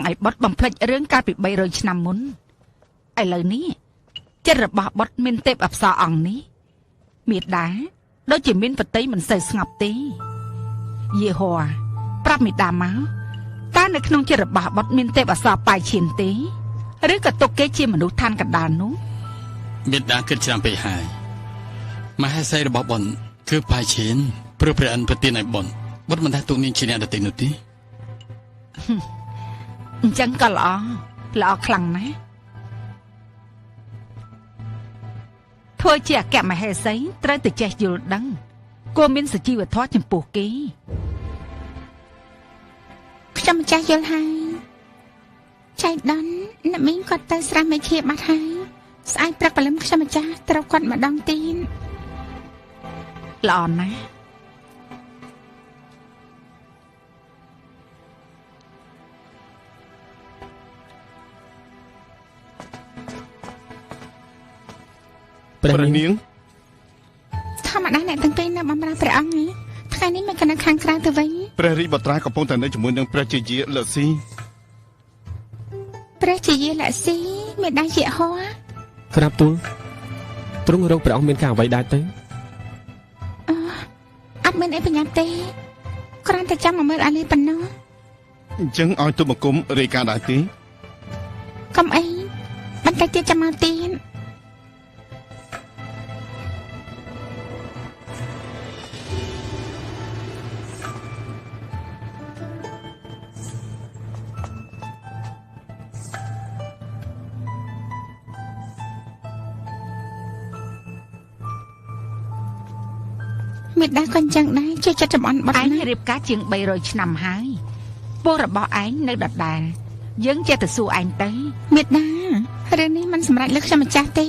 ឲ្យបុតបំភ្លេចរឿងកាលពី300ឆ្នាំមុនឥឡូវនេះចិត្តរបស់បុតមានទេពអប្សរអង្គនេះមេដាដូចជាមានប្រតិមិនសូវស្ងប់ទេយេហូវ៉ាប្រាប់មេដាមកតើនៅក្នុងចិត្តរបស់បុតមានទេពអប្សរប៉ាយឈានទេឬក៏ទុកគេជាមនុស្សឋានកណ្ដាលនោះមេដាគិតច្រើនពេកហើយមហេសីរបស់បុនគឺប៉ាយឈានព្រោះព្រះអិនប្រទានឲ្យបុនមិនថាទុកនាងជាអ្នកដទៃនោះទេអញ្ចឹងក៏ល្អខ្លាំងណាស់ធ្វើជាអគ្គមហេសីត្រូវតែចេះយល់ដឹងគួរមានសុជីវធម៌ចំពោះគេខ្ញុំម្ចាស់យល់ហើយចៃដន្យអ្នកមីងគាត់ទៅស្រះមេឃាបាត់ហើយស្អែកព្រឹកព្រលឹមខ្ញុំម្ចាស់ត្រូវគាត់ម្ដងទៀតល្អណាស់ព្រះនាងធម្មតាអ្នកទាំងពីរនៅបម្រើព្រះអង្គនេះថ្ងៃនេះមិនក៏នៅខាងក្រៅទៅវិញព្រះរាជបុត្រាកំពុងតែនៅជាមួយនឹងព្រះជាយាលស៊ីព្រះជាយាលស៊ីមេដាជាហោក្រាបទូលទ្រង់រកព្រះអង្គមានការអ្វីដែរទៅអត់មានអីបញ្ញាទេគ្រាន់តែចាំមកមើលអាលីប៉ុណ្ណោះអញ្ចឹងឲ្យទុំបង្គំរាយការណ៍ដែរទេកុំអីបន្តិចទៀតចាំមកទៀតមេដាក៏អញ្ចឹងដែរជួយចាត់ចំអន់បត់ឯងរៀបការជាង300ឆ្នាំហើយពោះរបស់ឯងនៅដដែលយើងចេះតែសួរឯងទៅមេដារឿងនេះមិនសម្រេចលើខ្ញុំម្ចាស់ទេ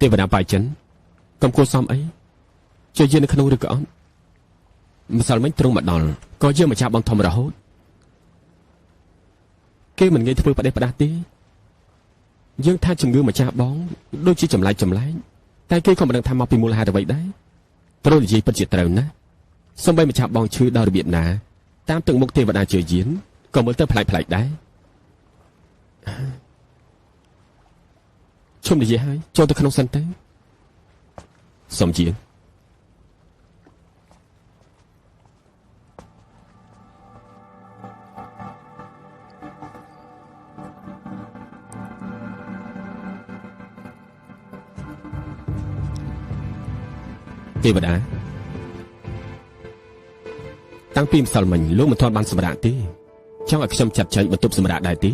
ទេវតាបាយចិនកំគួរសមអីជាយាននៅក្នុងឬក៏អត់ម្សិលមិញទ្រង់មកដល់ក៏យើងម្ចាស់បងធំរហូតគេមិនងាយធ្វើផ្ដេសផ្ដាស់ទេយើងថាជំងឺម្ចាស់បងដូចជាចម្លែកតែគេក៏មិនដឹងថាមកពីមូលហេតុអ្វីដែរត្រូវនិយាយពិតជាត្រូវណាសូម្បីម្ចាស់បងឈឺដល់របៀបណាតាមទឹកមុខទេវតាជាយានក៏មើលទៅប្លែកដែរឈុំនិយាយហើយចូលទៅក្នុងសិនទៅសុំជាងទេវតាតាំងពីម្សិលមិញលោកមិនទាន់បានសម្រាកទេចង់ឲ្យខ្ញុំចាត់ចែងបន្ទប់សម្រាកដែរទេ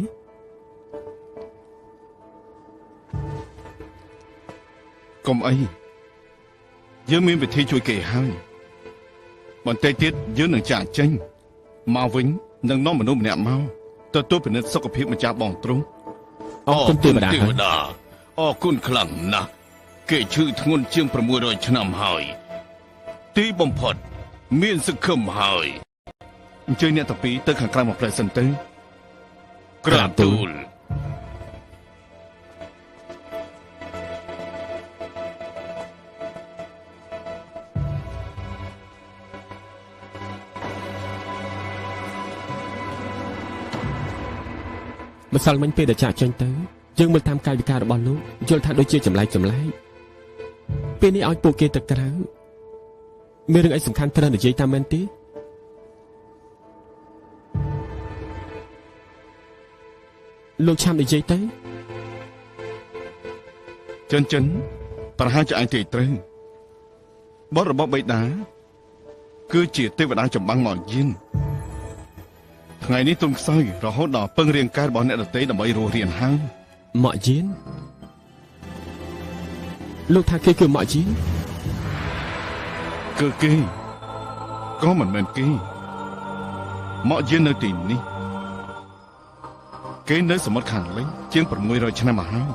កុំអីយើងមានវិធីជួយគេហើយបន្តិចទៀតយើងនឹងចាកចេញមកវិញនឹងនាំមនុស្សម្នាក់មកទទួលពិនិត្យសុខភាពម្ចាស់បងទ្រង់អរគុណទេវតាអរគុណខ្លាំងណាស់គេឈឺធ្ងន់ជាង600ឆ្នាំហើយទីបំផុតមានសង្ឃឹមហើយអញ្ជើញអ្នកទាំងពីរទៅខាងក្រៅមកផ្លែសិនទៅក្រាបទូលម្សិលមិញពេលដែលចាក់ចេញទៅយើងមើលតាមកាយវិការរបស់លោកយល់ថាដូចជាចម្លែកពេលនេះឲ្យពួកគេទៅក្រៅមានរឿងអីសំខាន់ត្រូវនិយាយតាមមែនទេលោកឆាំនិយាយទៅចិនប្រហែលជាឯងទេត្រូវបុត្ររបស់បិតាគឺជាទេវតាចម្បាំងមកយានថ្ងៃនេះទុំខ្សោយរហូតដល់ពឹងរាងកាយរបស់អ្នកដទៃដើម្បីរស់រៀនហើយមកយានលោកថាគេគឺមកយានគឺគេក៏មិនមែនគេមកយាននៅទីនេះគេនៅសមុទ្រខាងលិចជាង600ឆ្នាំមកហើយ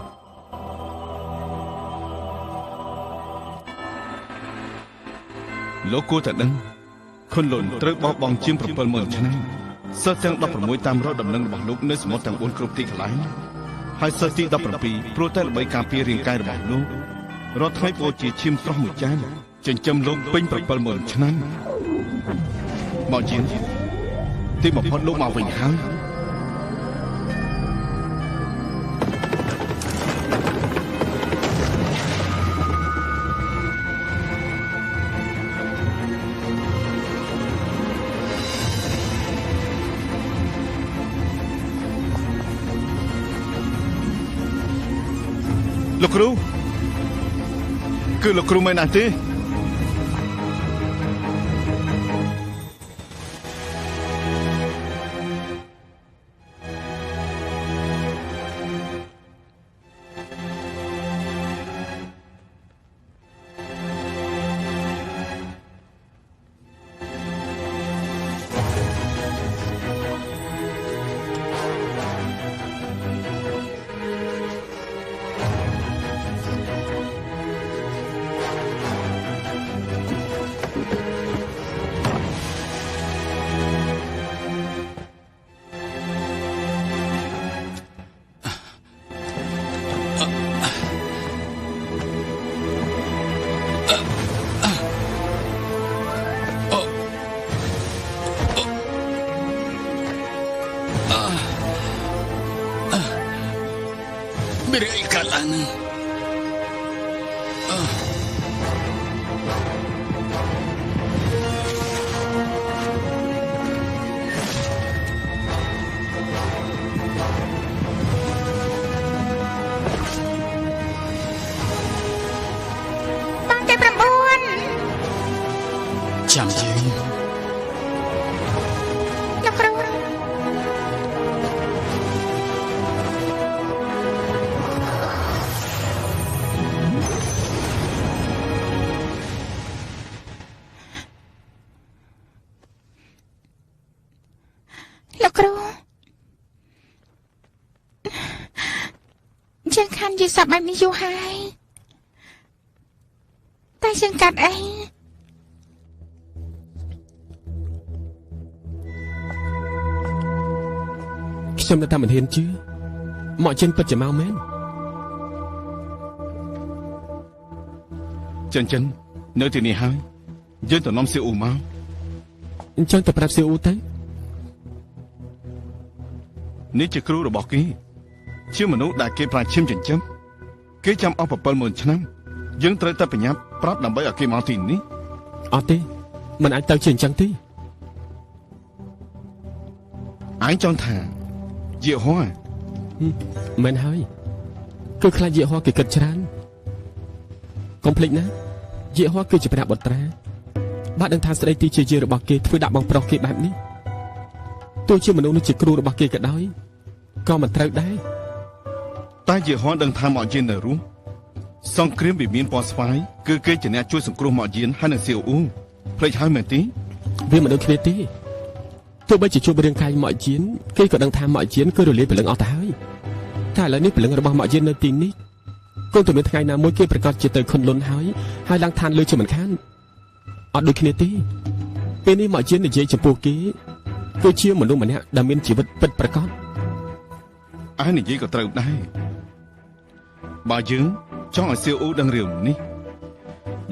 លោកគួរតែដឹង ខុនលុនត្រូវបោះបង់ជាង70000ឆ្នាំសិស្សទាំង16តាមរកដំណឹងរបស់លោកនៅសមុទ្រទាំង4គ្រប់ទីកន្លែងហើយសិស្សទី17ព្រោះតែល្បីការពាររាងកាយរបស់លោករាល់ថ្ងៃពោលជាឈាមស្រស់មួយចានចិញ្ចឹមលោកពេញ70000ឆ្នាំមកជាងទីបំផុតលោកមកវិញហើយលោកគ្រូគឺលោកគ្រូមិនណាស់ទេមានរឿងអីកើតឡើងនឹងបងទី9ចាំយើងលោកគ្រូជាងខាន់ជាសពបែបនេះយូរហើយតែជាងកាត់អីខ្ញុំនៅតែមិនហ៊ានជឿមកចិនពិតជាមកមែនចិននៅទីនេះហើយយើងទៅនាំសៀអ៊ូមកអញ្ចឹងទៅប្រាប់សៀអ៊ូទៅនេះជាគ្រូរបស់គេជាមនុស្សដែលគេប្រាឈាមចិញ្ចឹមគេចាំអស់70000ឆ្នាំយើងត្រូវតែប្រញាប់ប្រាប់ដើម្បីឲ្យគេមកទីនេះអត់ទេមិនអាចទៅជាអញ្ចឹងទេអញចង់ថាយេហោមិនហើយគឺខ្លាចយេហោគេគិតច្រើនកុំភ្លេចណាយេហោគឺជាព្រះបុត្រាបាទដឹងថាស្ដីទីជាយាយរបស់គេធ្វើដាក់បងប្រុសគេបែបនេះទោះជាមនុស្សនេះជាគ្រូរបស់គេក៏ដោយក៏មិនត្រូវដែរតែយេហោដឹងថាមកយាននៅរស់សង្គ្រាមវិមានពណ៌ស្វាយគឺគេជាអ្នកជួយសង្គ្រោះមកយានហើយនឹងសៀវអ៊ូភ្លេចហើយមែនទេវាមិនដូចគ្នាទេទោះបីជាជួបរឿងកាយមកយានគេក៏ដឹងថាមកយានគឺរលាយព្រលឹងអស់ទៅហើយតែឥឡូវនេះព្រលឹងរបស់មកយាននៅទីនេះគង់តែមានថ្ងៃណាមួយគេប្រកាសជាទៅខុនលុនហើយឡើងឋានលើជាមិនខានអត់ដូចគ្នាទេពេលនេះមកយាននិយាយចំពោះគេគឺជាមនុស្សម្នាក់ដែលមានជីវិតពិតប្រាកដឯនិយាយក៏ត្រូវដែរបើយើងចង់ឲ្យសៀវអ៊ូដឹងរឿងនេះ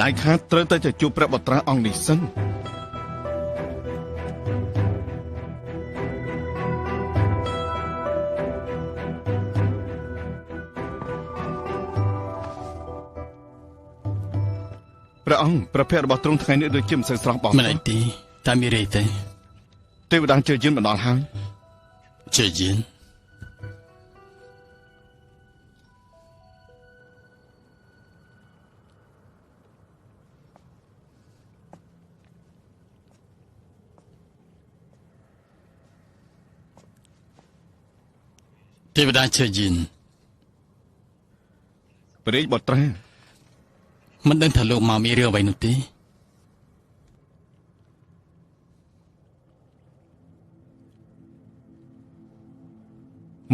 ដៃខាតត្រូវតែជួបព្រះបុត្រាអង្គនេះសិនព្រះអង្គប្រភេទរបស់ទ្រង់ថ្ងៃនេះដូចជាមិនសូវស្រស់បងមិនអីទេតែមានអីទេទេវតាជឿយានមកដល់ហើយជឿយានទេវតាជឿយានព្រះរាជបុត្រាមិនដឹងថាលោកមកមានរឿងអ្វីនោះទេ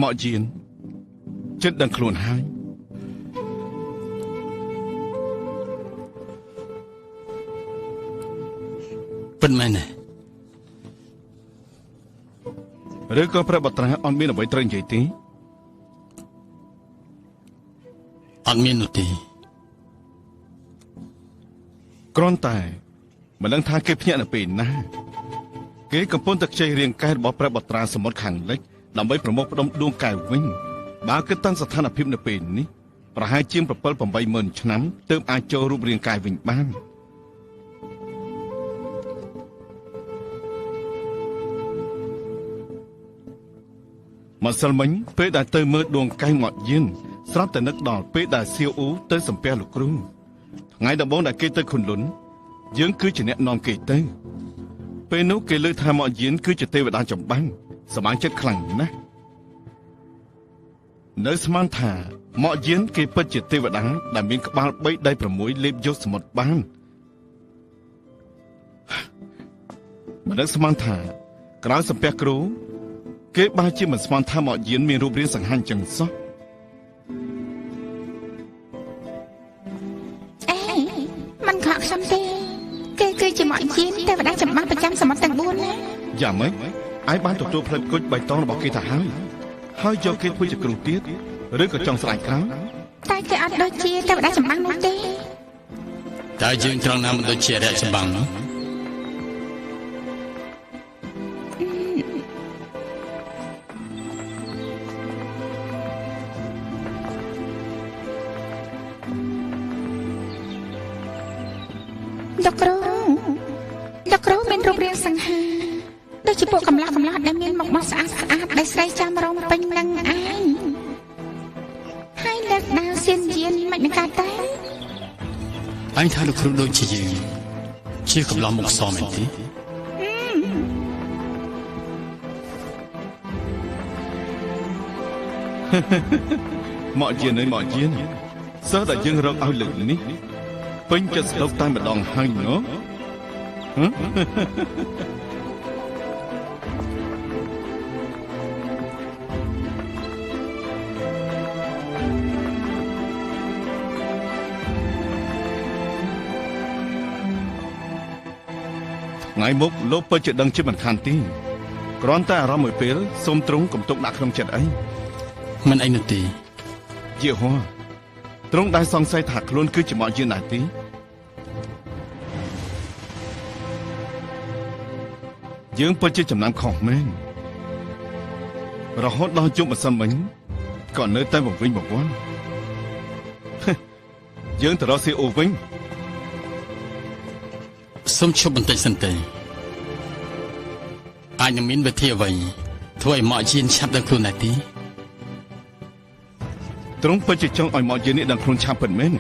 មកយានចិត្តដឹងខ្លួនហើយពិតមែនទេ ឬក៏ព្រះបត្រាអត់មានអ្វីត្រូវនិយាយទេ អត់មាននោះទេ គ្រាន់តែមិនដឹងថាគេភ្ញាក់នៅពេលណាគេកំពុងតែខ្ចីរាងកាយរបស់ព្រះបត្រាសមុទ្រខាងលិចដើម្បីប្រមូលផ្ដុំដួងកាយវិញបើគិតតាមស្ថានភាពនៅពេលនេះប្រហែលជាង 7-80000 ឆ្នាំទើបអាចចូលរូបរាងកាយវិញបានម្សិលមិញពេលដែលទៅមើលដួងកាយមកយៀនស្រាប់តែនឹកដល់ពេលដែលសៀវអ៊ូទៅសំពះលោកគ្រូថ្ងៃដំបូងដែលគេទៅខុនលុនយើងគឺជាអ្នកនាំគេទៅពេលនោះគេលើកថាមកយៀនគឺជាទេវតាចម្បាំងសប្បាយចិត្តខ្លាំងណាស់នៅស្មានថាមកយៀនគេពិតជាទេវតាដែលមានក្បាល3ដៃ6លេបយកសមុទ្របានមិននឹកស្មានថាក្រៅសំពះគ្រូគេបាជាមិនស្មានថាមកយៀនមានរូបរាងសង្ហាចឹងសោះ មិនខកខ្ញុំទេគេគឺជាមកយានទេវតាចម្បាំងប្រចាំសមុទ្រទាំង4ណា យ៉ាងម៉េចឯងបានទទួលផ្លិតគុជបៃតងរបស់គេទៅហើយយកគេធ្វើជាគ្រូទៀតឬក៏ចង់ស្រាយក្រោយ តែគេអត់ដូចជាទេវតាចម្បាំងនោះទេ តើយើងត្រង់ណាមិនដូចជារយៈចម្បាំងនោះ លោកគ្រូមានរូបរាងសង្ហាដូចជាពួកកំឡោះដែលមានមុខមាត់ស្អាតដែលស្រីចាំរងពេញនឹងឯងហើយលើកដាវសៀនយានមិននឹងកើតតែ អញថាលោកគ្រូដូចជាយើងជាកំឡោះមុខសមែនទេ មកយៀនសិស្សដែលយើងរកឲ្យលើកនេះពេញចិត្តស្ដុកតែម្ដងហើយណូ ថ្ងៃមុខលោកពិតជាដឹងជាមិនខានទីគ្រាន់តែអារម្មណ៍មួយពេលសូមទ្រង់កុំទុកដាក់ក្នុងចិត្តអី មិនអីនោះទេ យេហូវ៉ាទ្រង់ដែលសង្ស័យថាខ្លួនគឺជាមកយានដែរទេយើងពិតជាចំណាំខុសមែនរហូតដល់ជុំម្សិលមិញក៏នៅតែវង្វេងវង្វាន់ យើងទៅរកស៊ីអូវិញ សូមឈប់បន្តិចសិនទេអាចនឹងមានវិធីអ្វីធ្វើឲ្យមកយានឆាប់ដឹងខ្លួនដែរទេ ទ្រង់ពិតជាចង់ឲ្យមកយាននេះដឹងខ្លួនឆាប់ពិតមែន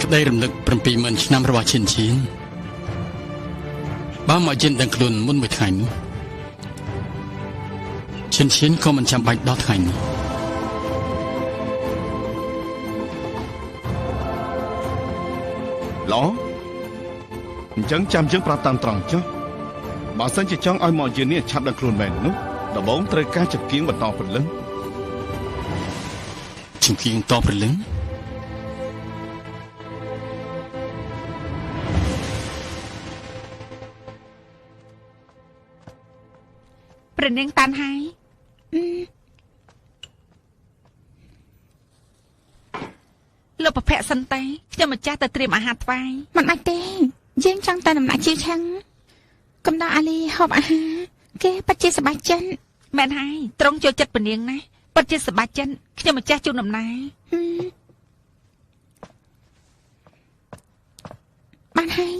ក្តីរំលឹក 70000 ឆ្នាំរបស់ឈិនឈៀនបើមកយានដឹងខ្លួនមុនមួយថ្ងៃនោះឈិនឈៀនក៏មិនចាំបាច់ដល់ថ្ងៃនេះ ល្អអញ្ចឹងចាំយើងប្រាប់តាមត្រង់ចុះបើសិនជាចង់ឲ្យមកយាននេះឆាប់ដឹងខ្លួនមែននោះដំបូងត្រូវការចង្កៀងបន្តព្រលឹង ចង្កៀងតព្រលឹង ព្រះនាងតាន់ហើយលោកប្រភពសិនទេខ្ញុំម្ចាស់ទៅត្រៀមអាហារថ្វាយ មិនអាចទេយើងចង់តែដំណាក់ជីឆឹងកំដៅអាលីហូបអាហារគេពិតជាសប្បាយចិត្ត មែនហើយត្រង់ចូលចិត្តព្រះនាងណាពិតជាសប្បាយចិត្តខ្ញុំម្ចាស់ជូនដំណើរ បានហើយ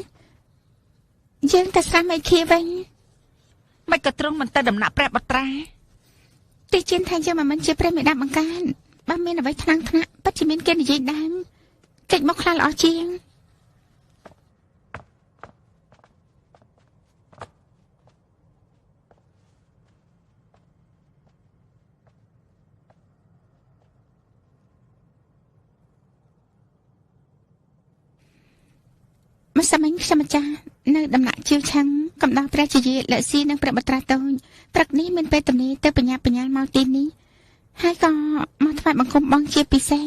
យើងទៅស្រាមេឃាវិញ មិនក៏ត្រង់មិនទៅដំណាក់ព្រះបត្រា ទីជិនថាយើងមិនមែនជាព្រះមេដាបង្កើនបើមានអ្វីថ្នាំងថ្នាក់ពិតជាមានគេនិយាយដើមកិច្ចមកខ្លះល្អជាង ម្សិលមិញខ្ញុំម្ចាស់នៅដំណាក់ជាវឆាំងកំដៅព្រះជាយាលស៊ីនិងព្រះបត្រាតូចព្រឹកនេះមានពេលទំនេរទៅបញ្ញាបញ្ញាមកទីនេះហើយក៏មកថ្វាយបង្គំបងជាពិសេស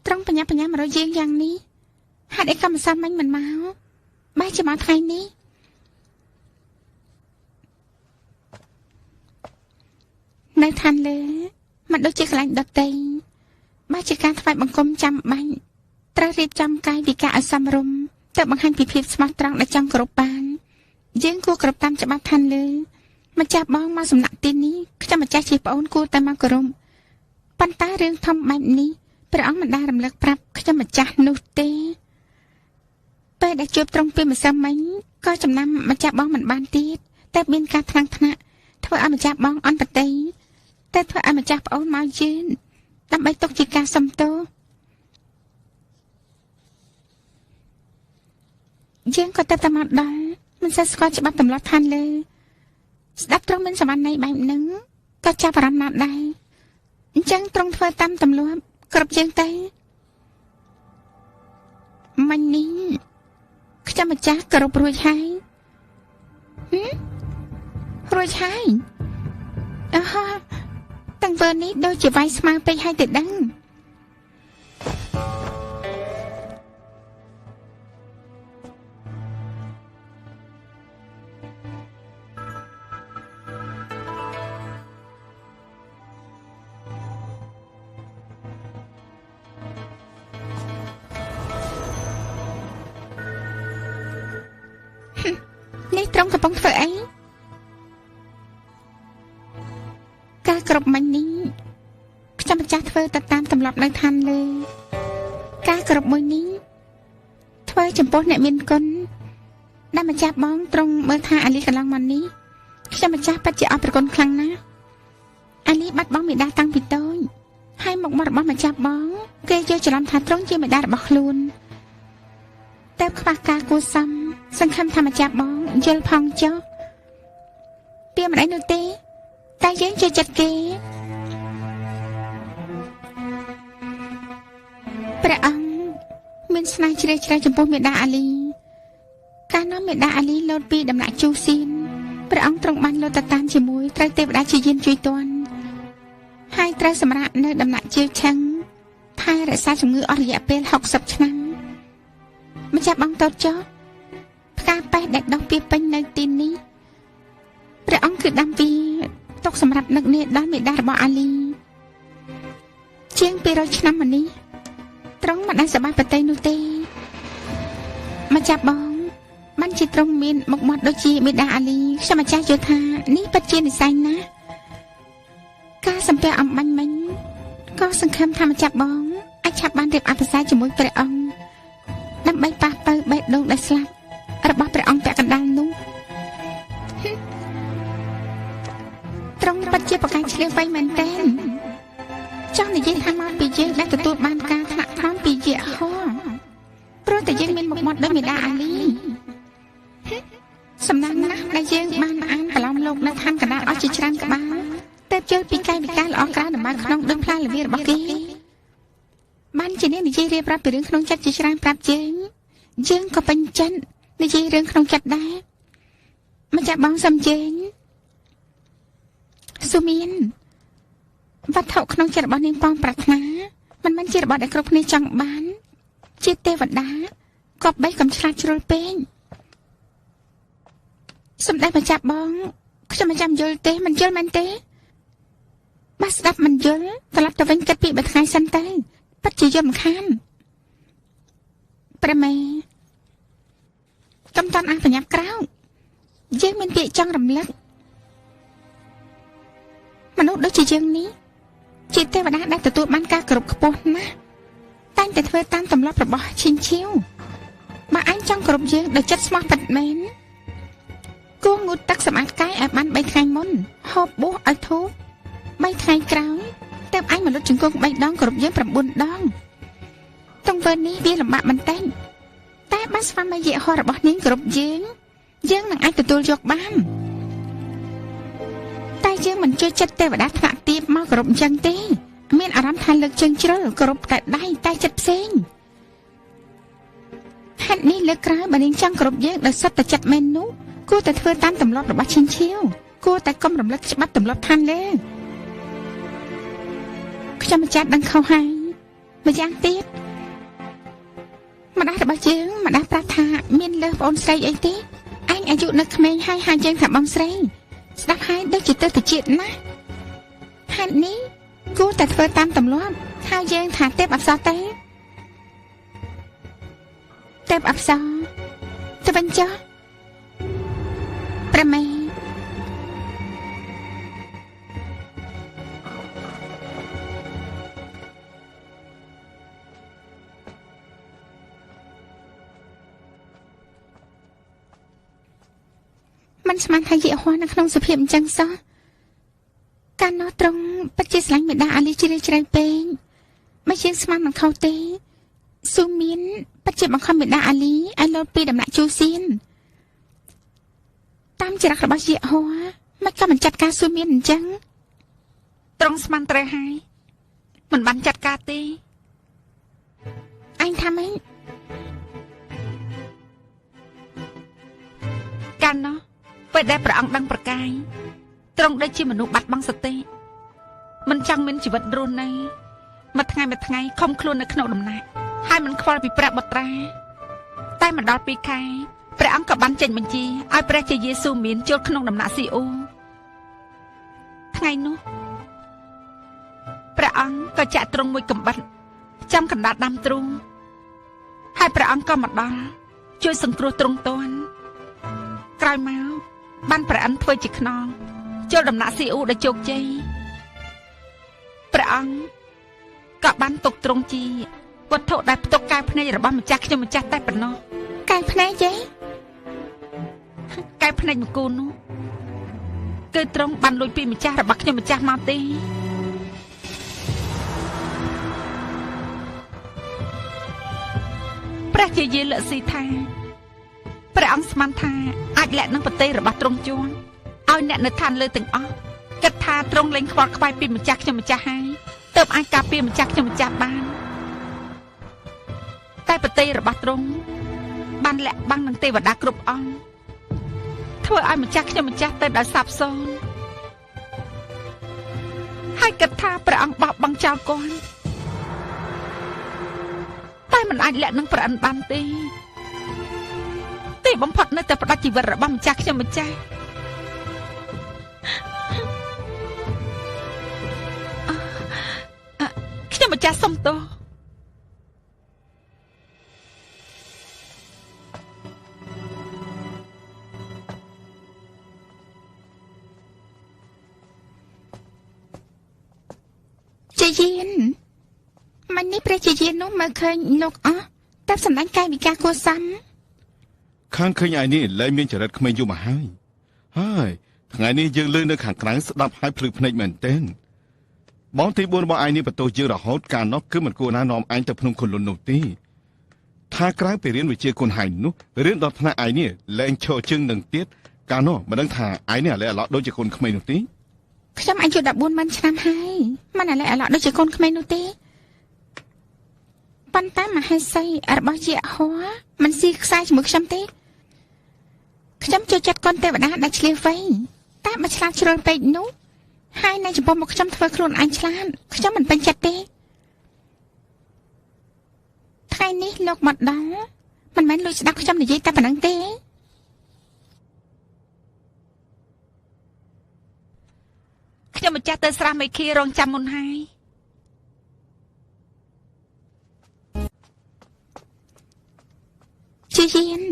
ត្រង់បញ្ញាបញ្ញាមករកយើងយ៉ាងនេះហេតុអីក៏ម្សិលមិញមិនមកបែរជាមកថ្ងៃនេះ នៅឋានលើមិនដូចជាកន្លែងដតីបើជាការថ្វាយបង្គំចាំបាច់ត្រូវរៀបចំកាយវិការឲ្យសមរម្យទៅបង្ហាញពីភាពស្មោះត្រង់ដែលចង់គោរពបានយើងគួរគោរពតាមច្បាប់ឋានលើម្ចាស់បងមកសំណាក់ទីនេះខ្ញុំម្ចាស់ជាប្អូនគួរតែមកគោរពប៉ុន្តែរឿងធំបែបនេះព្រះអង្គមិនដែលរំលឹកប្រាប់ខ្ញុំម្ចាស់នោះទេពេលដែលជួបត្រង់ពេលម្សិលមិញក៏ចំណាំម្ចាស់បងមិនបានទៀតតែមានការថ្នាំងថ្នាក់ធ្វើឲ្យម្ចាស់បងអន់បតីតែធ្វើឲ្យម្ចាស់ប្អូនមកយឺនដើម្បីទុកជាការសំទោសយើងក៏ទៅតាមដល់មិនសូវស្គាល់ច្បាប់ទម្លាប់ឋានលើស្ដាប់ត្រង់មានសវណ្ណនៃបែបហ្នឹងក៏ចាប់អារម្មណ៍ណាស់ដែរអញ្ចឹងត្រង់ធ្វើតាមទម្លាប់គ្រប់យ៉ាងទៅមិញនេះខ្ញុំម្ចាស់គោរពរួចហើយរួចហើយអើហ៎តាំងធ្វើនេះដូចជាវាយស្មាពេកហើយទៅដឹងនេះត្រង់កំពុងធ្វើអីការគ្រប់មិញនេះខ្ញុំម្ចាស់ធ្វើទៅតាមទម្លាប់នៅឋានលើការគ្រប់មួយនេះធ្វើចំពោះអ្នកមានគុណដែលម្ចាស់បងត្រង់មើលថាអាលីកន្លងមកនេះខ្ញុំម្ចាស់ពិតជាអរព្រគុណខ្លាំងណាស់អាលីបាត់បង់មេដាតាំងពីតូចហើយមុខមាត់របស់ម្ចាស់បងគេយកច្រឡំថាត្រង់ជាមេដារបស់ខ្លួនតែខ្វះការគួរសមសង្ឃឹមថាម្ចាស់បងយល់ផងចុះពីមិនអីនោះទេតែយើងជឿចិត្តគេព្រះអង្គមានស្នេហ៍ជ្រាលជ្រៅចំពោះមេដាអាលីកាលនោះមេដាអាលីលោតពីដំណាក់ជូសៀនព្រះអង្គទ្រង់បានលោតទៅតាមជាមួយត្រូវទេវតាជាយានជួយទាន់ហើយត្រូវសម្រាកនៅដំណាក់ជើឆឹងថែរក្សាជំងឺអស់រយៈពេល60ឆ្នាំម្ចាស់បងតូចចុះផ្កាប៉េះដែលដុះពីពេញនៅទីនេះព្រះអង្គគឺដាំពីទុកសម្រាប់នឹកនាដល់មេដារបស់អាលីជាង200ឆ្នាំមកនេះត្រង់មិនដែលសប្បាយប្រតិនោះទេម្ចាស់បងបានជាត្រង់មានមុខមាត់ដូចជាមេដាអាលីខ្ញុំម្ចាស់យល់ថានេះពិតជានិស័យណាស់ការសំពះអំបញ្ញមិញក៏សង្ឃឹមថាម្ចាស់បងអាចឆាប់បានរៀបអភិសេកជាមួយព្រះអង្គដើម្បីប៉ះទៅបេះដូងដែលស្លាប់របស់ព្រះអង្គពាក់កណ្ដាលនោះត្រង់ពិតជាប្រកាសឆ្លៀវវៃមែនទែនចង់និយាយថាមកពីយើងដែលទទួលបានការថ្នាក់ថ្នមពីយៈហោព្រោះតែយើងមានមុខមាត់ដូចមេដាអាលីសំណាងណាស់ដែលយើងបានអានប្រឡំលោកនៅឋានកណ្ដាលអស់ជាច្រើនក្បាលតែជើពីកាយវិការល្អក្រៅដំណើរក្នុងដឹងផ្លាលវិរបស់គេបានជាអ្នកនិយាយរៀបរាប់ពីរឿងក្នុងចិត្តជាច្រើនប្រាប់យើងក៏ពេញចិត្តនិយាយរឿងក្នុងចិត្តដែរម្ចាស់បងសំជេងសុមានវត្ថុក្នុងចិត្តរបស់នាងប៉ងប្រាថ្នាមិនមែនជារបស់ដែលគ្រប់គ្នាចង់បានជាទេវតាក៏បីកំឆ្លាតជ្រុលពេកសំដែងម្ចាស់បងខ្ញុំមិនចាំយល់ទេមិនយល់មែនទេបើស្ដាប់មិនយល់ត្រឡប់ទៅវិញគិតពីមួយថ្ងៃសិនទៅពិតជាយល់មិនខានព្រះមេកំតាន់អះបញ្ញាប់ក្រៅយើងមានពាក្យចង់រំលឹកមនុស្សដូចជាយើងនេះជាទេវតាដែលទទួលបានការគោរពខ្ពស់ណាស់តែងតែធ្វើតាមទម្លាប់របស់ឈិនឈៀវបើអញចង់គោរពយើងដោយចិត្តស្មោះពិតមែនគួរងូតទឹកសម្អាតកាយឲ្យបាន3ថ្ងៃមុនហូបបួសឲ្យធូប3ថ្ងៃក្រោយតែអញមកលុតជង្គង់3ដងគោរពយើង9ដងទង្វើនេះវាលំបាកបន្តិចតែបើស្វាមីយៈហោរបស់នាងគោរពយើងនឹងអាចទទួលយកបានតែយើងមិនជឿចិត្តទេវតាថ្នាក់ទាបមកគោរពអញ្ចឹងទេមានអារម្មណ៍ថាលើកជើងជ្រុលគោរពតែដៃតែចិត្តផ្សេងហេតុនេះលើកក្រោយបើនាងចង់គោរពយើងដោយសុទ្ធតែចិត្តមែននោះគួរតែធ្វើតាមទម្លាប់របស់ឈិនឈៀវគួរតែកុំរំលឹកច្បាប់ទម្លាប់ឋានលើខ្ញុំម្ចាស់ដឹងខុសហើយម្យ៉ាងទៀតម្ដាយរបស់យើងម្ដាយប្រាប់ថាមានលើប្អូនស្រីអីទេអញអាយុនៅក្មេងហើយហាយើងថាបងស្រីស្ដាប់ហើយដូចជាទៅជាតិណា ហេតុនេះគួរតែធ្វើតាមទម្លាប់ហើយយើងថាទេពអប្សរទេទេពអប្សរទៅវិញចុះព្រះមេมันស្មានថាយេហោះនៅក្នុងសភាពអញ្ចឹងសោះកាលនោះត្រង់ពិតជាស្រឡាញ់មេដាអាលីជ្រាលជ្រៅពេកមិនជាស្មានមិនខុសទេស៊ូមៀនពិតជាបង្ខំមេដាអាលីឲ្យលោតពីដំណាក់ជូសៀនតាមចរិតរបស់យេហោះមិនក៏មិនចាត់ការស៊ូមៀនអញ្ចឹងត្រង់ស្មានត្រូវហើយមិនបានចាត់ការទេអញថាម៉េចកាលនោះពេលដែលព្រះអង្គដឹងប្រកាយត្រង់ដូចជាមនុស្សបាត់បង់សតិមិនចង់មានជីវិតរស់នៅមួយថ្ងៃខំខ្លួននៅក្នុងដំណាក់ហើយមិនខ្វល់ពីព្រះបុត្រាតែមិនដល់2ខែព្រះអង្គក៏បានចេញបញ្ជាឲ្យព្រះជាយេស៊ូវមានចូលក្នុងដំណាក់ស៊ីអូថ្ងៃនោះព្រះអង្គក៏ចាក់ទ្រង់មួយកំបិតចាំកណ្ដាលដាំទ្រូងហើយព្រះអង្គក៏មកដល់ជួយសង្គ្រោះទ្រង់ទាន់ក្រោយមកបានព្រះអិនធ្វើជាខ្នងចូលដំណាក់ស៊ីអ៊ូដោយជោគជ័យព្រះអង្គក៏បានទុកទ្រង់ជាវត្ថុដែលផ្ទុកកែវភ្នែករបស់ម្ចាស់ខ្ញុំម្ចាស់តែប៉ុណ្ណោះកែវភ្នែកទេកែវភ្នែកមកគូនោះគឺទ្រង់បានលួចពីម្ចាស់របស់ខ្ញុំម្ចាស់មកទេព្រះជាយេលស៊ីថាព្រះអង្គស្មានថាអាចលាក់នឹងប្រទេសរបស់ទ្រង់ជួនឲ្យអ្នកនៅឋានលើទាំងអស់គិតថាទ្រង់លែងខ្វល់ខ្វាយពីម្ចាស់ខ្ញុំម្ចាស់ហើយទើបអាចការពារម្ចាស់ខ្ញុំម្ចាស់បានតែប្រទេសរបស់ទ្រង់បានលាក់បាំងនឹងទេវតាគ្រប់អង្គធ្វើឲ្យម្ចាស់ខ្ញុំម្ចាស់ទៅដល់សាបសូន្យហើយគិតថាព្រះអង្គបោះបង់ចោលគាត់តែមិនអាចលាក់នឹងព្រះអិនបានទេទីបំផុតនៅតែផ្ដាច់ជីវិតរបស់ម្ចាស់ខ្ញុំម្ចាស់ខ្ញុំម្ចាស់សុំទោសជាយានមិននេះព្រះជាយាននោះមើលឃើញលោកអស់តែសម្ដែងកាយវិការគួរសមខាងឃើញឯនេះលែងមានចរិតក្មេងយូរមកហើយថ្ងៃនេះយើងលើនៅខាងក្រៅស្ដាប់ហើយភ្លឺភ្នែកមែនទែនបងទី4របស់ឯងនេះបន្ទោសយើងរហូតកាលនោះគឺមិនគួរណានាំឯងទៅភ្នំខុនលុននោះទេថាក្រៅពីរៀនវិជ្ជាគុណហែងនោះរៀនដល់ថ្នាក់ឯងនេះលែងឈរជើងនឹងទៀតកាលនោះមិនដឹងថាឯងនេះអាឡែអាឡោដូចជាកូនក្មេងនោះទេខ្ញុំអាយុ14ឆ្នាំហើយមិនអាឡែអាឡោដូចជាកូនក្មេងនោះទេប៉ុន្តែមហេសីរបស់យេហោះមិនស៊ីខ្សែជាមួយខ្ញុំទេខ្ញុំចូលចិត្តកូនទេវតាដែលឆ្លៀសវៃតែមិនឆ្លាតជ្រុលពេកនោះហើយនៅចំពោះមកខ្ញុំធ្វើខ្លួនឯងឆ្លាតខ្ញុំមិនពេញចិត្តទេថ្ងៃនេះលោកមកដល់មិនមែនលួចស្ដាប់ខ្ញុំនិយាយតែប៉ុណ្្នឹងទេខ្ញុំម្ចាស់ទៅស្រះមេឃីរងចាំមុនហើយជាយាន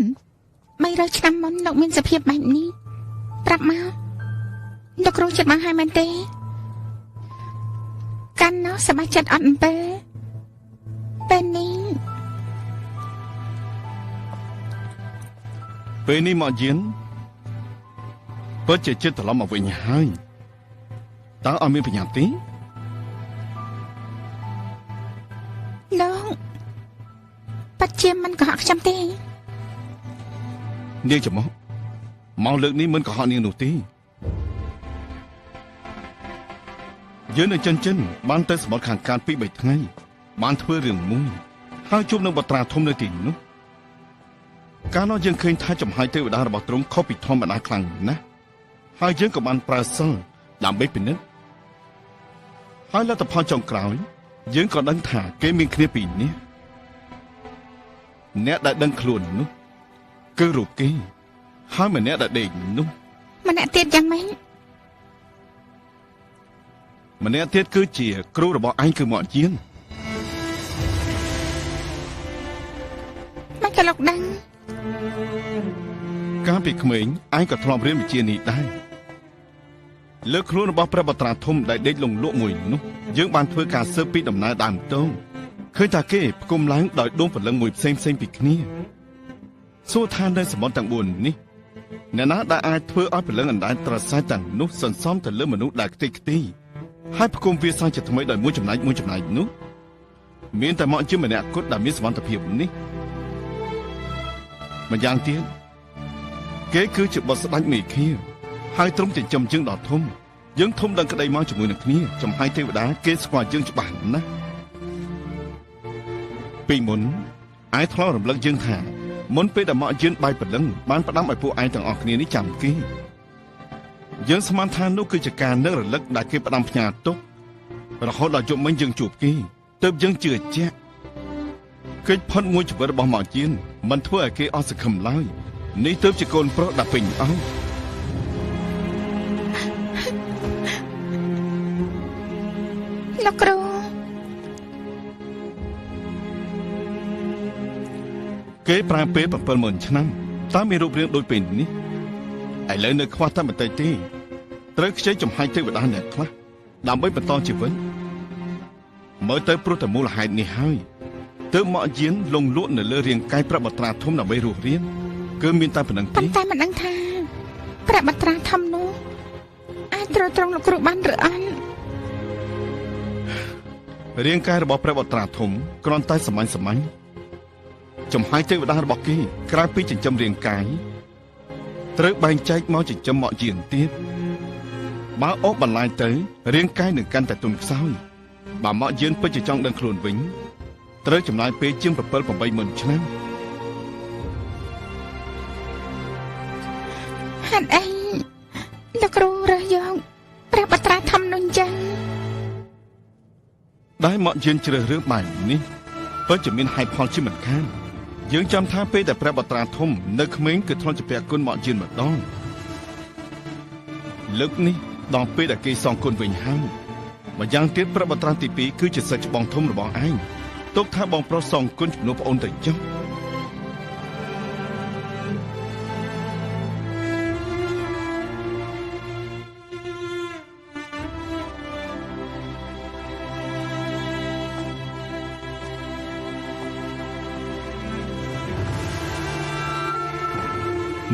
300ឆ្នាំមុនលោកមានសភាពបែបនេះប្រាប់មកលោកគ្រូចិត្តមកហើយមែនទេកាន់នោះសប្បាយចិត្តអត់អំពើពេលនេះមកយានពិតជាចិត្តត្រឡប់មកវិញហើយតើអត់មានបញ្ញាទេលោកប៉ាត់ជាមិនកុហកខ្ញុំទេនាងចំមកលើកនេះមិនកុហកនាងនោះទេយើងនៅចិនបានទៅសមុទ្រខាងកាន2 3ថ្ងៃបានធ្វើរឿងមួយហើយជួបនឹងបត្រាធំនៅទីនោះកាលនោះយើងឃើញថាចំហាយទេវតារបស់ទ្រង់ខុសពីធម្មតាខ្លាំងណាស់ហើយយើងក៏បានប្រើសិលដើម្បីពិនិត្យហើយលទ្ធផលចុងក្រោយយើងក៏ដឹងថាគេមានគ្នាពីរនាក់អ្នកដែលដឹងខ្លួននោះគឺរូបគេហើយម្នាក់ដែលដេកនោះម្នាក់ទៀតយ៉ាងម៉េច ម្នាក់ទៀតគឺជាគ្រូរបស់ឯងគឺមកជាង មិនក៏លោកដឹង កាលពីក្មេងឯងក៏ធ្លាប់រៀនវិជ្ជានេះដែរលើកខ្លួនរបស់ព្រះបត្រាធំដែលដេកលងលក់មួយនោះយើងបានធ្វើការស៊ើបពីដំណើរដើមតងឃើញថាគេផ្គុំឡើងដោយដួងព្រលឹងមួយផ្សេងពីគ្នាសួរថានៅសមុទ្រទាំង4នេះអ្នកណាដែលអាចធ្វើឲ្យព្រលឹងអណ្ដែតត្រសែទាំងនោះសន្សំទៅលើមនុស្សដែលខ្ទេចខ្ទីហើយផ្គុំវាសាជាថ្មីដោយមួយចំណែកនោះមានតែមកជាម្នាក់គត់ដែលមានសមត្ថភាពនេះម្យ៉ាងទៀតគេគឺជាបុត្រស្ដេចមេឃាហើយទ្រង់ចិញ្ចឹមយើងដល់ធំយើងធំដឹងក្តីមកជាមួយនឹងគ្នាចំហាយទេវតាគេស្គាល់យើងច្បាស់ណាស់ពីមុនឯងធ្លាប់រំលឹកយើងថាមុនពេលដែលមកយើងបាយព្រលឹងបានផ្ដាំឲ្យពួកឯងទាំងអស់គ្នានេះចាំគេយើងស្មានថានោះគឺជាការនឹករលឹកដែលគេផ្ដាំផ្ញើទុករហូតដល់យប់មិញយើងជួបគេទើបយើងជឿជាក់កិច្ចផុតមួយជីវិតរបស់មកជាមិនធ្វើឲ្យគេអស់សង្ឃឹមឡើយនេះទើបជាកូនប្រុសដែលពេញអោលោកគ្រូ គេប្រើពេល70000ឆ្នាំតើមានរូបរាងដូចពេលនេះឥឡូវនៅខ្វះតែបន្តិចទេត្រូវខ្ចីចំហាយទេវតាអ្នកខ្លះដើម្បីបន្តជីវិតមើលទៅព្រោះតែមូលហេតុនេះហើយទើបមកយានលងលក់នៅលើរាងកាយព្រះបត្រាធំដើម្បីរស់រានគឺមានតែប៉ុណ្្នឹងទេ តែមិនដឹងថាព្រះបត្រាធំនោះអាចទ្រទ្រង់លោកគ្រូបានឬអត់ រាងកាយរបស់ព្រះបត្រាធំគ្រាន់តែសាមញ្ញចំហាយទេវតារបស់គេក្រៅពីចិញ្ចឹមរាងកាយត្រូវបែងចែកមកចិញ្ចឹមមកយានទៀតបើអបបន្លាយទៅរាងកាយនឹងកាន់តែទន់ខ្សោយបើមកយានពិតជាចង់ដឹងខ្លួនវិញត្រូវចំណាយពេលជាង 7-80000 ឆ្នាំ ហេតុអីលោកគ្រូរើសយកព្រះបត្រាធំនោះអញ្ចឹង ដែលមកយានជ្រើសរើសបែបនេះពិតជាមានហេតុផលជាមិនខានយើងចាំថាពេលដែលព្រះបត្រាធំនៅក្មេងគឺធ្លាប់ជាព្រះគុណមកយានម្ដងលើកនេះដល់ពេលដែលគេសងគុណវិញហើយម្យ៉ាងទៀតព្រះបត្រាទី2គឺជាសិស្សច្បងធំរបស់ឯងទុកថាបងប្រុសសងគុណជំនួសប្អូនទៅចុះ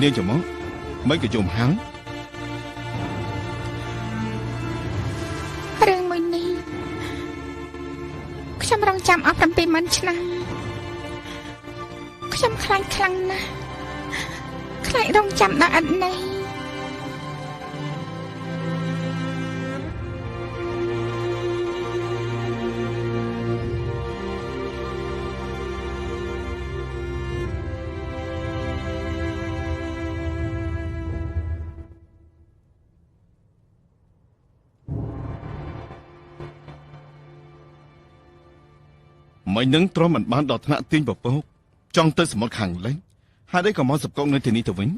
នាងចាំមកមិនក៏យំហើយ រឿងមួយនេះខ្ញុំរងចាំអស់70000 ឆ្នាំខ្ញុំខ្លាចខ្លាំងណាស់ខ្លាចរងចាំដល់ឥតន័យ មិននឹងទ្រាំមិនបានដល់ថ្នាក់ទាញពពកចង់ទៅសមុទ្រខាងលិចហើយឯងក៏មកសឹកកងនៅទីនេះទៅវិញ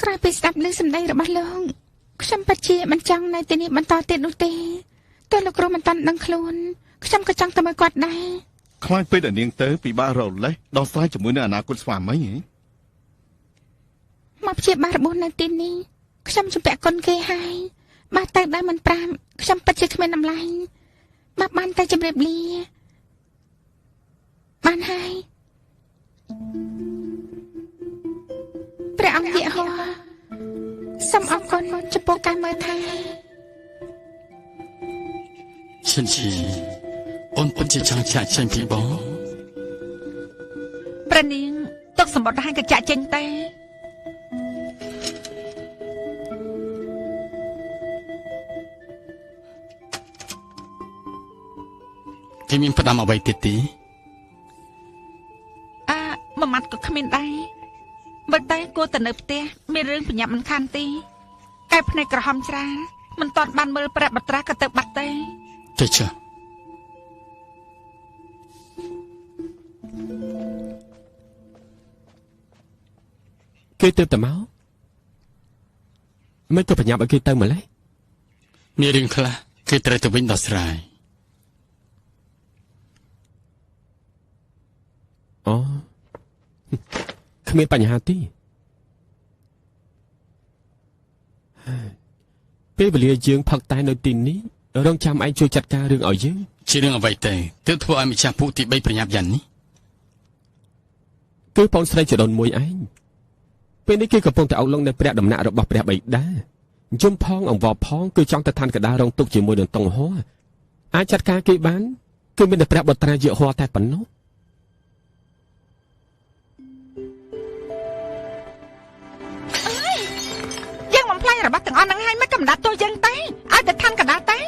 ក្រោយពីស្ដាប់ឮសម្ដីរបស់លោកខ្ញុំពិតជាមិនចង់នៅទីនេះបន្តទៀតនោះទេតែលោកគ្រូមិនតាន់ដឹងខ្លួនខ្ញុំក៏ចង់ទៅមើលគាត់ដែរ ខ្លាចពេលដែលនាងទៅពិបាករលេះដល់ស្រាយជាមួយនឹងអនាគតស្វាមីហ៎ មកព្យាបាលរបួសនៅទីនេះខ្ញុំជំពាក់គុណគេហើយបើទៅដែរមិនប្រាំខ្ញុំពិតជាគ្មានតម្លៃបើបានតែជម្រាបលាបានហើយព្រះអង្គយេហូវ៉ាសូមអរគុណចំពោះការមើលថែ ฉันชีអូនពិតជាចង់ចាក់ចេញពីបង ព្រះនាងទុកសម្បត្តិឲ្យក៏ចាក់ចេញតែ គេមានផ្ដាំអ្វីទៀតទេ មួយម៉ាត់ក៏គ្មានដែរបើតែគួរតែនៅផ្ទះមានរឿងប្រញាប់មិនខានទេកែភ្នែកក្រហមច្រើនមិនតាន់បានមើលព្រះបត្រាក៏ទៅបាត់ទេ ទៅចុះ គេទៅតែមកមិនក៏ប្រញាប់ឲ្យគេទៅម្លេះ មានរឿងខ្លះ គឺត្រូវទៅវិញដល់ស្រែ អូគ្មានបញ្ហាទេពេលវេលាយើងផឹកតែនៅទីនេះរងចាំឯងជួយចាត់ការរឿងឲ្យយើង ជារឿងអ្វីទៅទើបធ្វើឲ្យម្ចាស់ពួកទី3ប្រញាប់យ៉ាងនេះ គឺបងស្រីចដូនមួយឯងពេលនេះគេកំពុងតែអុកលងនៅព្រះដំណាក់របស់ព្រះបិតាយំផងអង្វរផងគឺចង់ទៅឋានកដាលរងទុកជាមួយនឹងតុងហោអាចចាត់ការគេបានគឺមានតែព្រះបុត្រាយហោតែប៉ុណ្ណោះ យើងបំផ្លាញរបស់ទាំងអស់ហ្នឹងហើយមិនកំដៅទោសយើងទេឲ្យទៅឋានកដាលទេ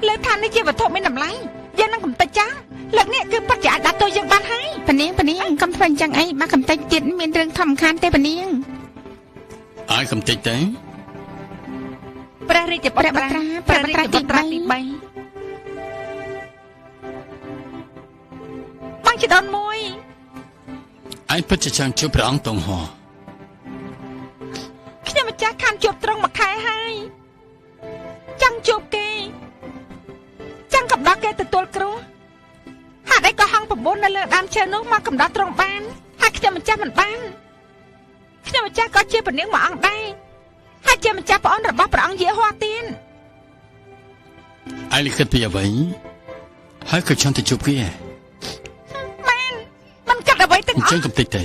លើឋាននេះជាវត្ថុមានតម្លៃយើងនឹងកំទេចចាលើកនេះគឺពិតជាអាចដាក់ទោសយើងបានហើយ ប៉នាងកុំធ្វើអញ្ចឹងអីបើកំតិចទៀតមានរឿងធំខានទេប៉នាង ឲ្យកំតិចទៅ ព្រះរាជបុត្រាទី3បងជាដូនមួយ ឯងពិតជាចង់ជួបព្រះអង្គតុងហោ ខ្ញុំម្ចាស់ខានជួបត្រង់មួយខែហើយចង់ជួបគេចង់កំដរគេទទួលគ្រោះហេតុអីក៏ហង្ស9នៅលើដើមឈើនោះមកកំដរត្រង់បានហើយខ្ញុំម្ចាស់មិនបានខ្ញុំម្ចាស់ក៏ជាព្រះនាងមួយអង្គដែរហើយជាម្ចាស់ព្រះអង្គរបស់ព្រះអង្គយេហូវ៉ាទៀត ឯងគិតពីអ្វីហើយក៏ចង់ទៅជួបគេ មែនមិនកាត់អ្វីទាំងអ អញ្ចឹង ស់ កំតិចទៅ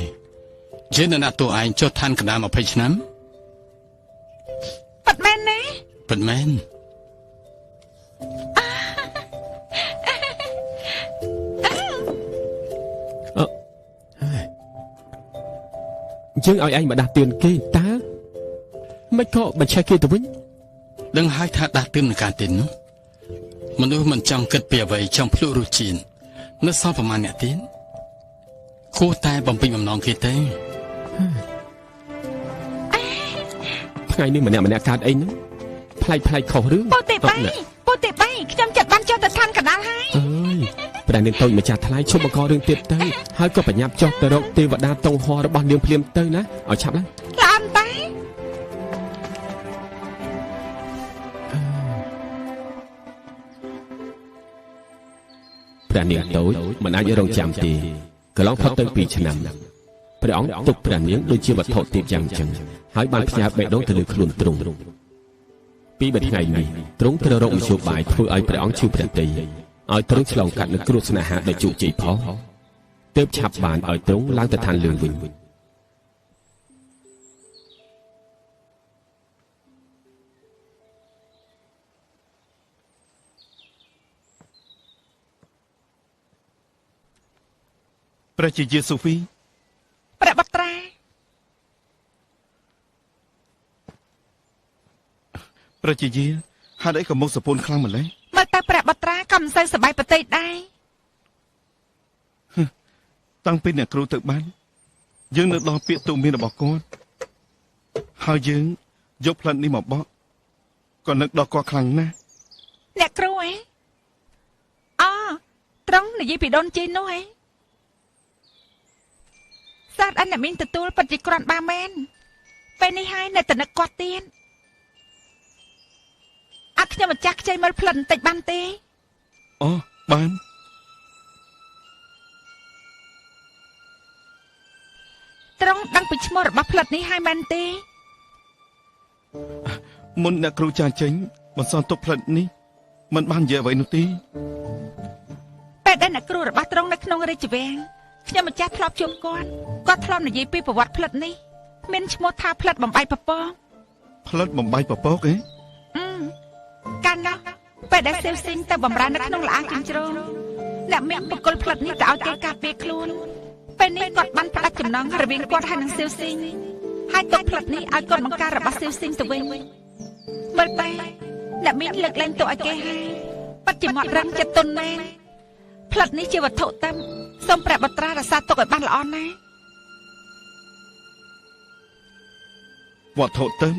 យើងនៅដាក់តួឯងចុះឋានកណ្ដាល20ឆ្នាំ ប៉ាត់មែនទេ ពិតមែន យើងឲ្យឯងមកដាស់តឿនគេតើមិនក៏បញ្ឆេះគេទៅវិញ ដឹងហើយថាដាស់តឿននឹងការទីនោះមនុស្សមិនចង់គិតពីអ្វីចង់ភ្លក់រសជាតិនៅសល់ប្រមាណអ្នកទៀតគួរតែបំពេញបំណងគេទេ ថ្ងៃនេះម្នាក់កើតអីហ្នឹងផ្លែកខុសរឿង ពូទី3ខ្ញុំចិត្តបានចុះទៅឋានកណ្ដាលហើយ អើយព្រះនាងតូចម្ចាស់ថ្លៃឈប់បង្ករឿងទៀតទៅហើយក៏បញ្ញាប់ចុះទៅរកទេវតាតុងហោរបស់នាងភ្លាមទៅណាឲ្យឆាប់ឡើង ល្អអត់ទេ ព្រះនាងតូចមិនអាចរងចាំទេកន្លងផុតទៅ2ឆ្នាំព្រះអង្គទុកព្រះនាងដូចជាវត្ថុទាបយ៉ាងចឹងហើយបានផ្ញើបេះដូងទៅលើខ្លួនទ្រង់ពីមួយថ្ងៃនេះទ្រង់ត្រូវរកមធ្យោបាយធ្វើឲ្យព្រះអង្គឈឺព្រះទ័យឲ្យទ្រង់ឆ្លងកាត់នូវគ្រោះស្នេហាដ៏ជោគជ័យផងទើបឆាប់បានឲ្យទ្រង់ឡើងទៅឋានលើវិញព្រះជាយេស៊ូហ្វី ព្រះបុត្រា ព្រះជាយាហេតុអីក៏មកសពូនខ្លាំងម្ល៉េះ មើលទៅព្រះបុត្រាក៏មិនសូវសប្បាយប្រតិដែរ តាំងពីអ្នកគ្រូទៅបានយើងនៅដល់ពាក្យទូមានរបស់គាត់ហើយយើងយកផ្លិតនេះមកបកក៏នឹកដល់គាត់ខ្លាំងណាស់ អ្នកគ្រូហ៎អូត្រង់និយាយពីដូនជីននោះហ៎សាទអិនអ្នកមានទទួលពិតជាគ្រាន់បើមែនពេលនេះហើយនៅតែនឹកគាត់ទៀតអត់ខ្ញុំម្ចាស់ខ្ចីមើលផ្លិតបន្តិចបានទេ អូបាន ត្រង់ដឹងពីឈ្មោះរបស់ផ្លិតនេះហើយមែនទេ មុនអ្នកគ្រូចាចេញបន្សល់ទុកផ្លិតនេះមិនបាននិយាយអ្វីនោះទេ ពេលដែលអ្នកគ្រូរបស់ត្រង់នៅក្នុងរាជវាំងខ្ញុំម្ចាស់ធ្លាប់ជួបគាត់ធ្លាប់និយាយពីប្រវត្តិផ្លិតនេះមានឈ្មោះថាផ្លិតបំបីពពក ផ្លិតបំបីពពកអី កាលនោះពេលដែលសេវស៊ីងទៅបំរើនៅក្នុងលអាងចិញ្ច្រោមអ្នកមានបកគលផ្លិតនេះទៅឲ្យគេការពារខ្លួនពេលនេះគាត់បានផ្ដាច់ចំណងរវាងគាត់ហើយនឹងសេវស៊ីងហើយទុកផ្លិតនេះឲ្យគាត់បង្ការរបស់សេវស៊ីងទៅវិញមើលទៅអ្នកមានលើកលែងទុកឲ្យគេហើយប៉ាត់ជាមាត់រឹងចិត្តទុនមែនផ្លិតនេះជាវត្ថុតាមសូមព្រះបុត្រារក្សាទុកឲ្យបានល្អណាស់ វត្ថុទៅ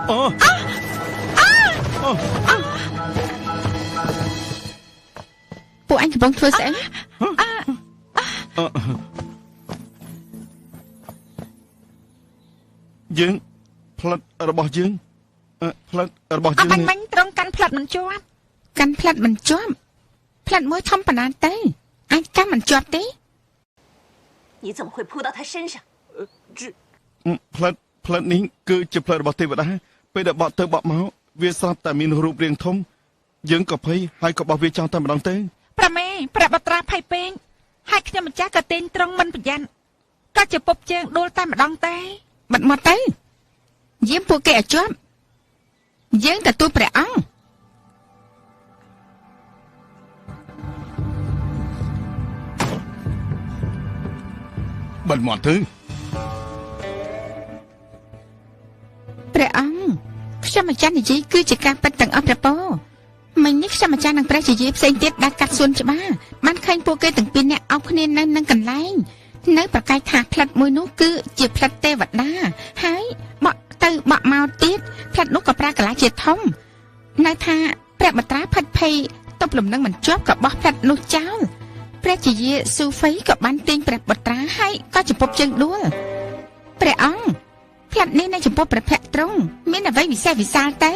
ពួកអញកំពុងធ្វើស្អីយើងផ្លិតរបស់យើងផ្លិតរបស់យើងអញមិញត្រង់កាន់ផ្លិតមិនជាប់កាន់ផ្លិតមិនជាប់ផ្លិតមួយធំប៉ុណ្ណាទៅអញកាន់មិនជាប់ទេ你怎么会扑到他身上？ផ្លិតនេះគឺជាផ្លិតរបស់ទេវតាពេលដែលបក់ទៅបក់មកវាស្រាប់តែមានរូបរាងធំយើងក៏ភ័យហើយក៏បោះវាចោលតែម្ដងទៅប្រមេព្រះបត្រាភ័យពេកហើយខ្ញុំម្ចាស់ក៏ទិញត្រង់មិនប្រយ័ត្នក៏ជាពុបជើងដួលតែម្ដងតែបាត់មកទៅយាមពួកគេឲ្យជាប់យើងទទួលព្រះអង្គបាត់មកទៅព្រះអង្គខ្ញុំម្ចាស់និយាយគឺជាការពិតទាំងអស់ព្រះពរមិញនេះខ្ញុំម្ចាស់នឹងព្រះជាយាយផ្សេងទៀតដែលកាត់សួនច្បារបានឃើញពួកគេទាំងពីរនាក់អោបគ្នានៅនឹងកន្លែងនៅប្រកាយថាផ្លិតមួយនោះគឺជាផ្លិតទេវតាហើយបក់ទៅបក់មកទៀតផ្លិតនោះក៏ប្រើកលាជាធំនៅថាព្រះបត្រាផិតភ័យតបលំនឹងមិនជាប់ក៏បោះផ្លិតនោះចោលព្រះជាយាយស៊ូហ្វីក៏បានទាញព្រះបត្រាហើយក៏ចំពប់ជើងដួលព្រះអង្គផ្លិតនេះនៅចំពោះព្រះភ័ក្ត្រទ្រង់មានអ្វីវិសេសវិសាលទៅ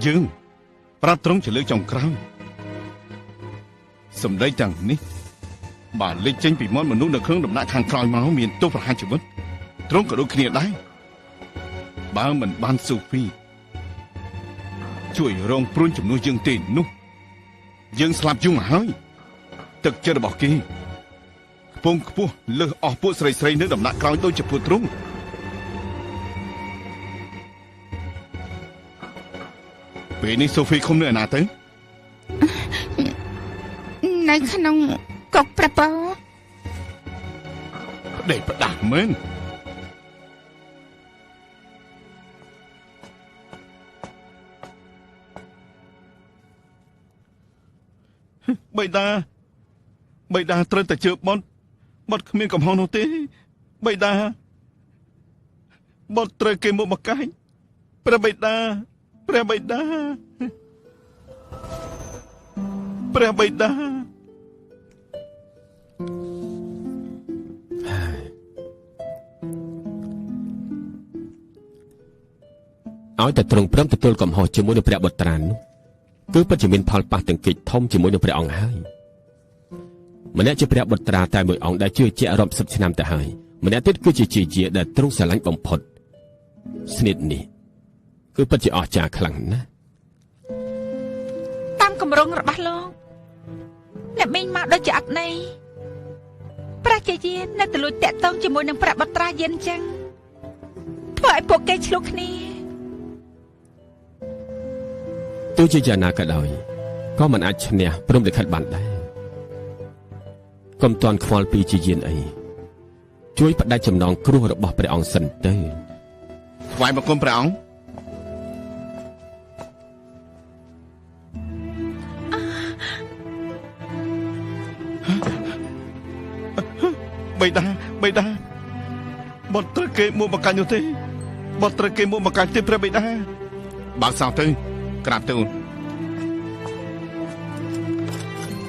យើងប្រាប់ត្រង់ជាលើកចុងក្រោយសម្ដីទាំងនេះបើលេចចេញពីមាត់មនុស្សនៅក្នុងដំណាក់ខាងក្រោយមកមានទោសប្រហារជីវិតត្រង់ក៏ដូចគ្នាដែរបើមិនបានស៊ូហ្វីជួយរងព្រួញជំនួសយើងទេនោះយើងស្លាប់យូរមកហើយទឹកចិត្តរបស់គេខ្ពងខ្ពស់លើសអស់ពួកស្រីនៅដំណាក់ក្រោយដូចជាពួកទ្រង់ពេលនេះសូហ្វីឃុំនៅណាទៅនៅក្នុងកុកប្រពោដេកផ្ដាស់មែនបៃតាត្រូវតែជើបត់គ្មានកំហុសនោះទេបៃតាបត់ត្រូវគេមកបកាយព្រះបៃតាឲ្យតែទ្រង់ព្រមទទួលកំហុសជាមួយនឹងព្រះបុត្រានោះគឺពិតជាមានផលប៉ះទង្គិចធំជាមួយនឹងព្រះអង្គហើយម្នាក់ជាព្រះបុត្រាតែមួយអង្គដែលជឿជាក់រាប់សិបឆ្នាំទៅហើយម្នាក់ទៀតគឺជាជាយាដែលទ្រង់ស្រឡាញ់បំផុតស្នៀតនេះគឺពិតជាអស្ចារ្យខ្លាំងណាស់តាមគម្រោងរបស់លោកអ្នកមីងមកដូចជាអត់ន័យព្រះជាយានៅតែលួចតាក់ទងជាមួយនឹងព្រះបុត្រាយិនចឹងធ្វើឲ្យពួកគេឆ្លោះគ្នាទោះជាយ៉ាងណាក៏ដោយក៏មិនអាចឈ្នះព្រំលិខិតបានដែរកុំតាន់ខ្វល់ពីជាយានអីជួយបដិចំណងគ្រោះរបស់ព្រះអង្គសិនទៅថ្វាយបង្គំព្រះអង្គបៃតាបត់ត្រូវគេមកបកាញ់នោះទេបត់ត្រូវគេមកបកាញ់ទេព្រះបៃតាបើសោះទៅក្រាបទូល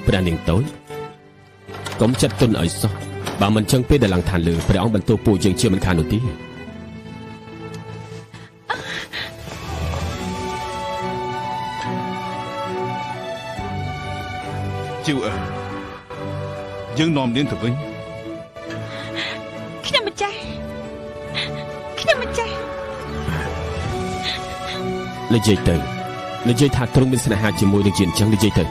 ព្រះនាងតូចកុំចិត្តទុនឲ្យសោះបើមិនចឹងពេលដែលឡើងឋានលើព្រះអង្គបន្ទោសពួកយើងជាមិនខាននោះទេជឿយើងនាំនាងទៅវិញខ្ញុំម្ចាស់និយាយថាទ្រង់មានស្នេហាជាមួយនឹងជាអញ្ចឹងនិយាយទៅ